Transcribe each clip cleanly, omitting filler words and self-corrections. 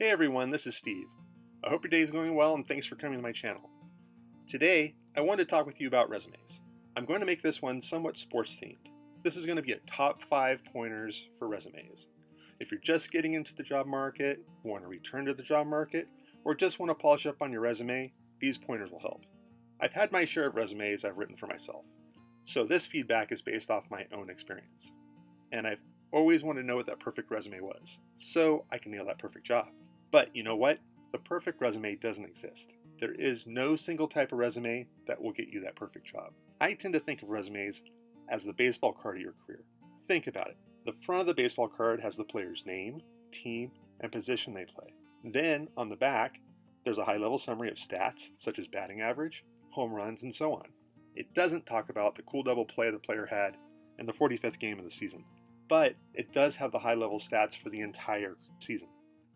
Hey everyone, this is Steve. I hope your day is going well and thanks for coming to my channel. Today, I wanted to talk with you about resumes. I'm going to make this one somewhat sports themed. This is going to be a top 5 pointers for resumes. If you're just getting into the job market, want to return to the job market, or just want to polish up on your resume, these pointers will help. I've had my share of resumes I've written for myself, so this feedback is based off my own experience. And I've always wanted to know what that perfect resume was, so I can nail that perfect job. But you know what? The perfect resume doesn't exist. There is no single type of resume that will get you that perfect job. I tend to think of resumes as the baseball card of your career. Think about it. The front of the baseball card has the player's name, team, and position they play. Then, on the back, there's a high-level summary of stats, such as batting average, home runs, and so on. It doesn't talk about the cool double play the player had in the 45th game of the season, but it does have the high-level stats for the entire season.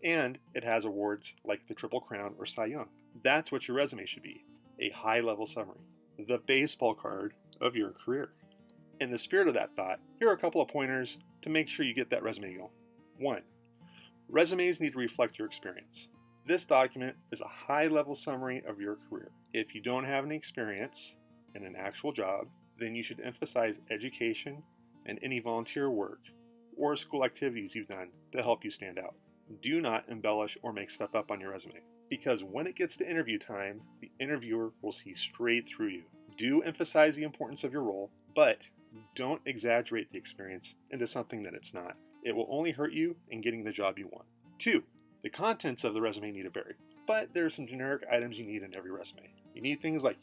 And it has awards like the Triple Crown or Cy Young. That's what your resume should be, a high-level summary, the baseball card of your career. In the spirit of that thought, here are a couple of pointers to make sure you get that resume going. 1. Resumes need to reflect your experience. This document is a high-level summary of your career. If you don't have any experience in an actual job, then you should emphasize education and any volunteer work or school activities you've done to help you stand out. Do not embellish or make stuff up on your resume, because when it gets to interview time, the interviewer will see straight through you. Do emphasize the importance of your role, but don't exaggerate the experience into something that it's not. It will only hurt you in getting the job you want. 2. The contents of the resume need to vary, but there are some generic items you need in every resume. You need things like,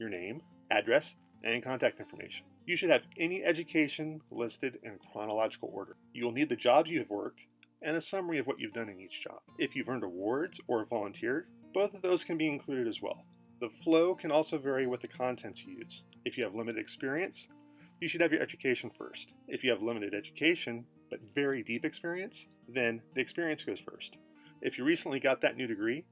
your name, address, and contact information. You should have any education listed in chronological order. You'll need the jobs you have worked and a summary of what you've done in each job. If you've earned awards or volunteered, both of those can be included as well. The flow can also vary with the contents you use. If you have limited experience, you should have your education first. If you have limited education, but very deep experience, then the experience goes first. If you recently got that new degree,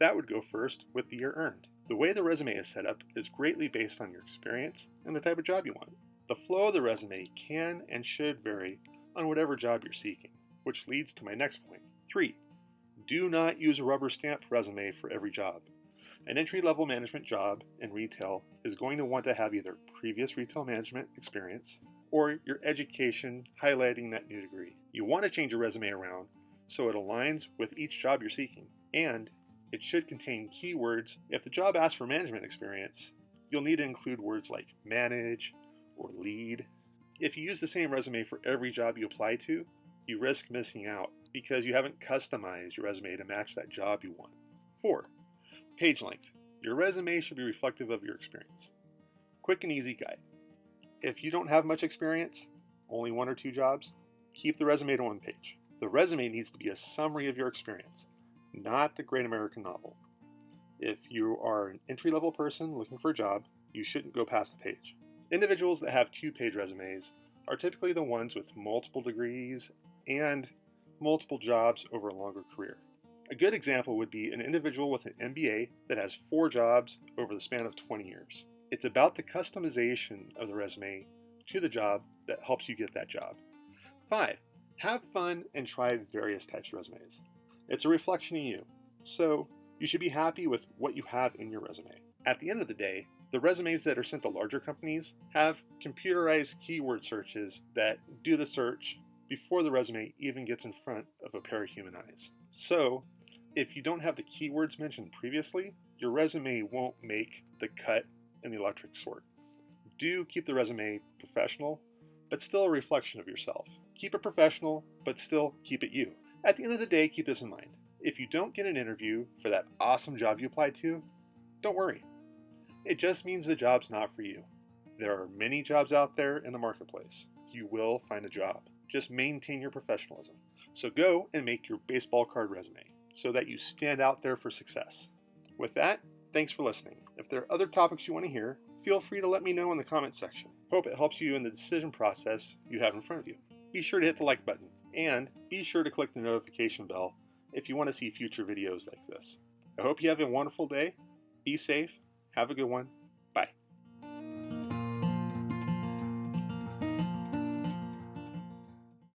that would go first with the year earned. The way the resume is set up is greatly based on your experience and the type of job you want. The flow of the resume can and should vary on whatever job you're seeking, which leads to my next point. 3. Do not use a rubber stamp resume for every job. An entry-level management job in retail is going to want to have either previous retail management experience or your education highlighting that new degree. You want to change your resume around so it aligns with each job you're seeking, and it should contain keywords. If the job asks for management experience, you'll need to include words like manage or lead. If you use the same resume for every job you apply to, you risk missing out because you haven't customized your resume to match that job you want. 4. Page length. Your resume should be reflective of your experience. Quick and easy guide. If you don't have much experience, only 1 or 2 jobs, keep the resume to 1 page. The resume needs to be a summary of your experience, not the great American novel. If you are an entry-level person looking for a job, you shouldn't go past a page. Individuals that have 2-page resumes are typically the ones with multiple degrees and multiple jobs over a longer career. A good example would be an individual with an MBA that has 4 jobs over the span of 20 years. It's about the customization of the resume to the job that helps you get that job. 5. Have fun and try various types of resumes. It's a reflection of you, so you should be happy with what you have in your resume. At the end of the day, the resumes that are sent to larger companies have computerized keyword searches that do the search before the resume even gets in front of a pair of human eyes. So, if you don't have the keywords mentioned previously, your resume won't make the cut in the electric sort. Do keep the resume professional, but still a reflection of yourself. Keep it professional, but still keep it you. At the end of the day, keep this in mind. If you don't get an interview for that awesome job you applied to, don't worry. It just means the job's not for you. There are many jobs out there in the marketplace. You will find a job. Just maintain your professionalism. So go and make your baseball card resume so that you stand out there for success. With that, thanks for listening. If there are other topics you want to hear, feel free to let me know in the comment section. Hope it helps you in the decision process you have in front of you. Be sure to hit the like button and be sure to click the notification bell if you want to see future videos like this. I hope you have a wonderful day. Be safe. Have a good one.